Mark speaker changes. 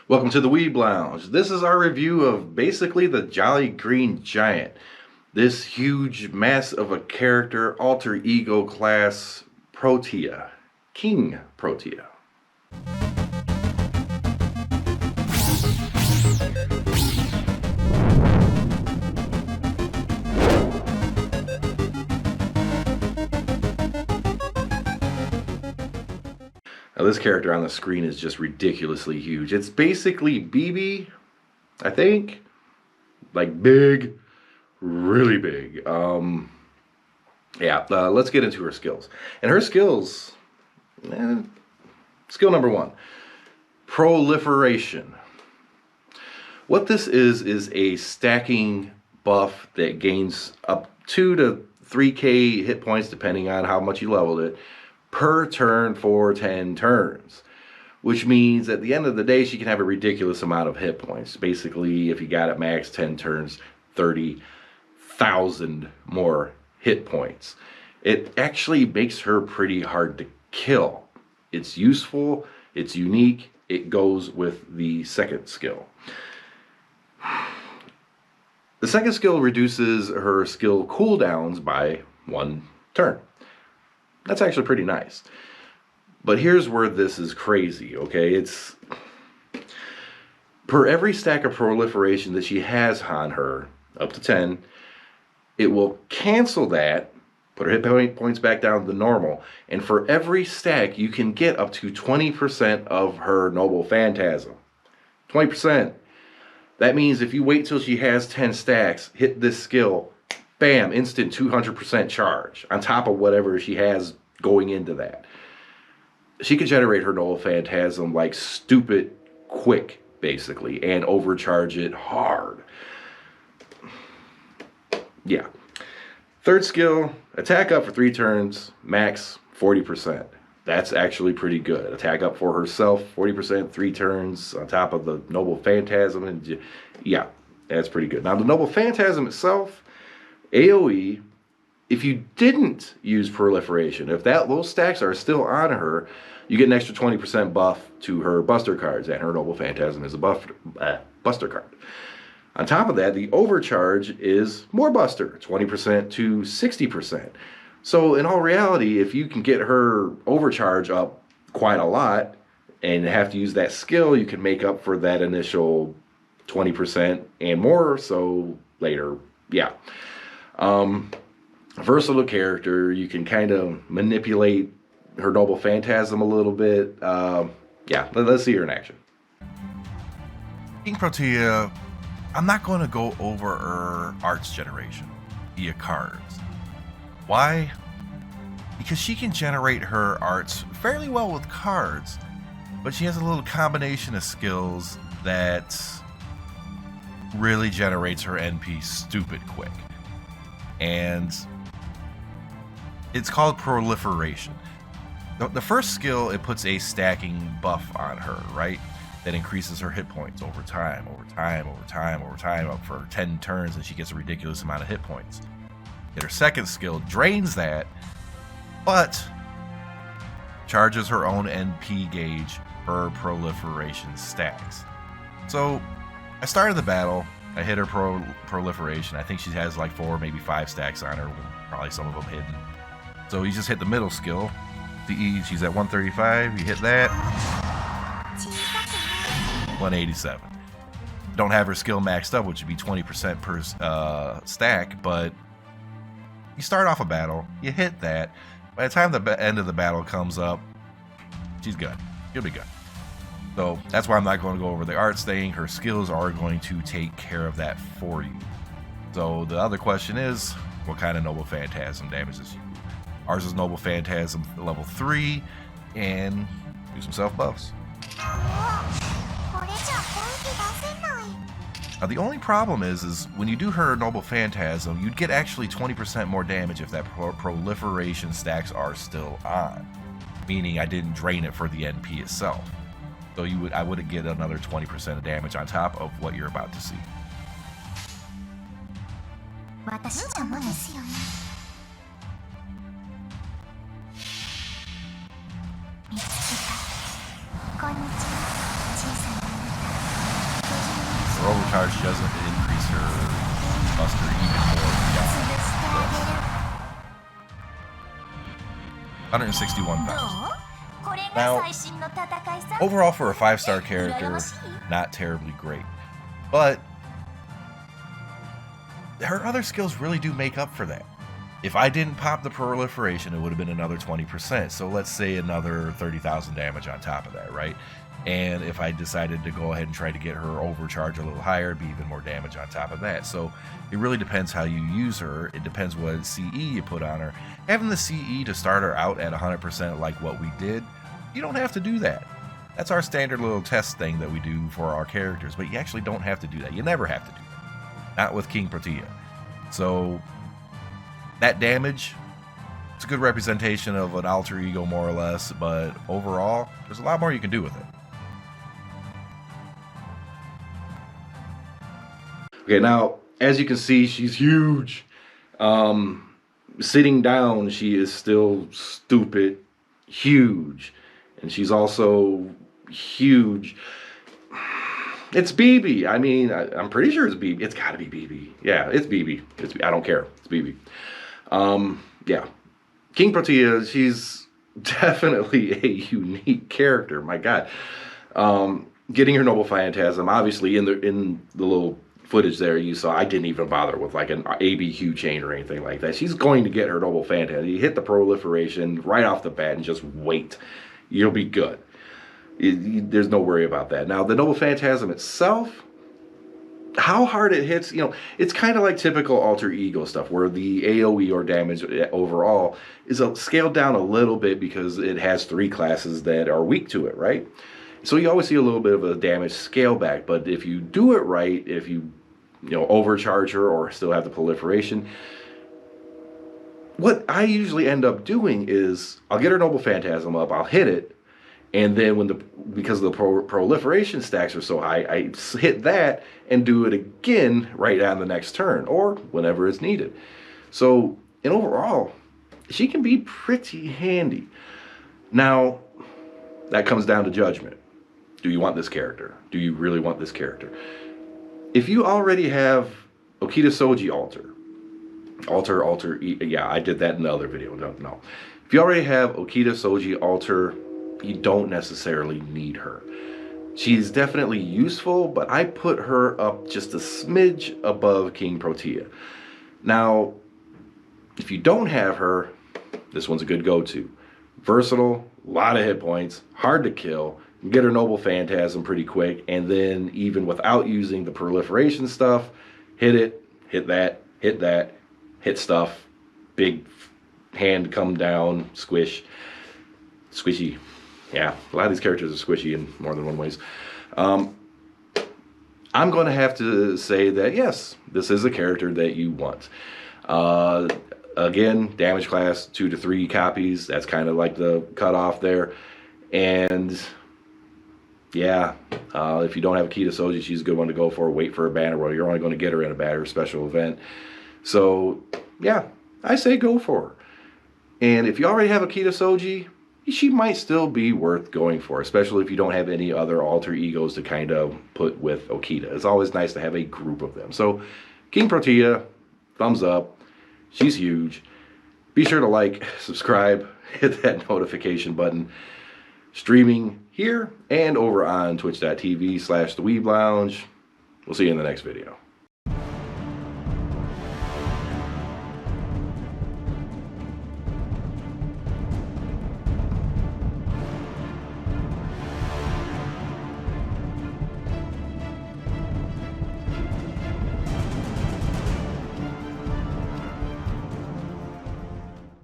Speaker 1: Welcome to the Weeb Lounge. This is our review of basically the Jolly Green Giant. This huge mass of a character, alter ego class, Protea. King Protea. Now this character on the screen is just ridiculously huge. It's basically BB, I think. Like big, really big. Let's get into her skills. And her skills, skill number 1, proliferation. What this is a stacking buff that gains up 2 to 3k hit points depending on how much you leveled it per turn for 10 turns, which means at the end of the day she can have a ridiculous amount of hit points. Basically, if you got it max 10 turns, 30,000 more hit points. It actually makes her pretty hard to kill. It's useful, it's unique, it goes with the second skill. The second skill reduces her skill cooldowns by 1 turn. That's actually pretty nice. But here's where this is crazy, okay? It's per every stack of proliferation that she has on her, up to 10, it will cancel that, put her hit points back down to normal, and for every stack you can get up to 20% of her Noble Phantasm. 20%. That means if you wait till she has 10 stacks, hit this skill, bam, instant 200% charge on top of whatever she has going into that. She could generate her Noble Phantasm like stupid quick, basically, and overcharge it hard. Yeah. Third skill, attack up for 3 turns, max 40%. That's actually pretty good. Attack up for herself, 40%, 3 turns on top of the Noble Phantasm. And yeah, that's pretty good. Now, the Noble Phantasm itself, AoE, if you didn't use proliferation, if those stacks are still on her, you get an extra 20% buff to her Buster cards, and her Noble Phantasm is a Buster card. On top of that, the overcharge is more Buster, 20% to 60%. So in all reality, if you can get her overcharge up quite a lot and have to use that skill, you can make up for that initial 20% and more so later. Yeah. Versatile character. You can kind of manipulate her Noble Phantasm a little bit. Yeah, let's see her in action.
Speaker 2: King Protea, I'm not going to go over her arts generation via cards. Why? Because she can generate her arts fairly well with cards, but she has a little combination of skills that really generates her NP stupid quick. And it's called proliferation. The first skill, it puts a stacking buff on her, right? That increases her hit points over time, up for 10 turns, and she gets a ridiculous amount of hit points. Yet her second skill drains that, but charges her own NP gauge per proliferation stacks. So I started the battle, I hit her proliferation. I think she has like 4, maybe 5 stacks on her, probably some of them hidden. So you just hit the middle skill. She's at 135, you hit that. 187. Don't have her skill maxed up, which would be 20% per stack, but you start off a battle, you hit that. By the time the end of the battle comes up, she's good. She'll be good. So that's why I'm not going to go over the arts thing. Her skills are going to take care of that for you. So the other question is, what kind of Noble Phantasm damages you? Ours is Noble Phantasm level 3, and do some self buffs. Now the only problem is when you do her Noble Phantasm, you'd get actually 20% more damage if that proliferation stacks are still on. Meaning I didn't drain it for the NP itself. So I would get another 20% of damage on top of what you're about to see. overcharge, she doesn't increase her muster even more beyond this. 161,000. Now, overall for a 5-star character, not terribly great. But her other skills really do make up for that. If I didn't pop the proliferation, it would have been another 20%. So let's say another 30,000 damage on top of that, right? And if I decided to go ahead and try to get her overcharge a little higher, it'd be even more damage on top of that. So it really depends how you use her. It depends what CE you put on her. Having the CE to start her out at 100% like what we did, you don't have to do that. That's our standard little test thing that we do for our characters, but you actually don't have to do that. You never have to do that. Not with King Protea. So that damage, it's a good representation of an alter ego more or less, but overall, there's a lot more you can do with it.
Speaker 1: Okay, now, as you can see, she's huge. Sitting down, she is still stupid huge. And she's also huge. It's BB. I mean, I'm pretty sure it's BB. It's got to be BB. Yeah, it's BB. I don't care. It's BB. Yeah. King Protea, she's definitely a unique character. My God. Getting her Noble Phantasm, obviously, in the little footage there you saw, I didn't even bother with like an ABQ chain or anything like that. She's going to get her Noble Phantasm. You hit the proliferation right off the bat and just wait. You'll be good. There's no worry about that. Now, the Noble Phantasm itself, how hard it hits, it's kind of like typical alter ego stuff where the AoE or damage overall is scaled down a little bit because it has 3 classes that are weak to it, right? So you always see a little bit of a damage scale back, but if you do it right, if you overcharge her or still have the proliferation, what I usually end up doing is I'll get her Noble Phantasm up, I'll hit it, and then because the proliferation stacks are so high, I hit that and do it again right on the next turn or whenever it's needed. So, and overall, she can be pretty handy. Now, that comes down to judgment. Do you want this character? Do you really want this character? If you already have Okita Soji alter, yeah, I did that in the other video. No. If you already have Okita Soji alter, you don't necessarily need her. She's definitely useful, but I put her up just a smidge above King Protea. Now, if you don't have her, this one's a good go-to. Versatile, a lot of hit points, hard to kill, get her Noble Phantasm pretty quick, and then even without using the proliferation stuff, hit it, hit that, hit stuff, big hand come down, squish, squishy. Yeah, a lot of these characters are squishy in more than one ways. I'm going to have to say that, yes, this is a character that you want. Again, damage class 2 to 3 copies. That's kind of like the cutoff there. And yeah, if you don't have Okita Soji, she's a good one to go for. Wait for a banner roll. You're only going to get her in a banner special event. So yeah, I say go for her. And if you already have Okita Soji, she might still be worth going for, especially if you don't have any other alter egos to kind of put with Okita. It's always nice to have a group of them. So King Protea, thumbs up. She's huge. Be sure to like, subscribe, hit that notification button. Streaming here and over on twitch.tv/The Weeb Lounge. We'll see you in the next video.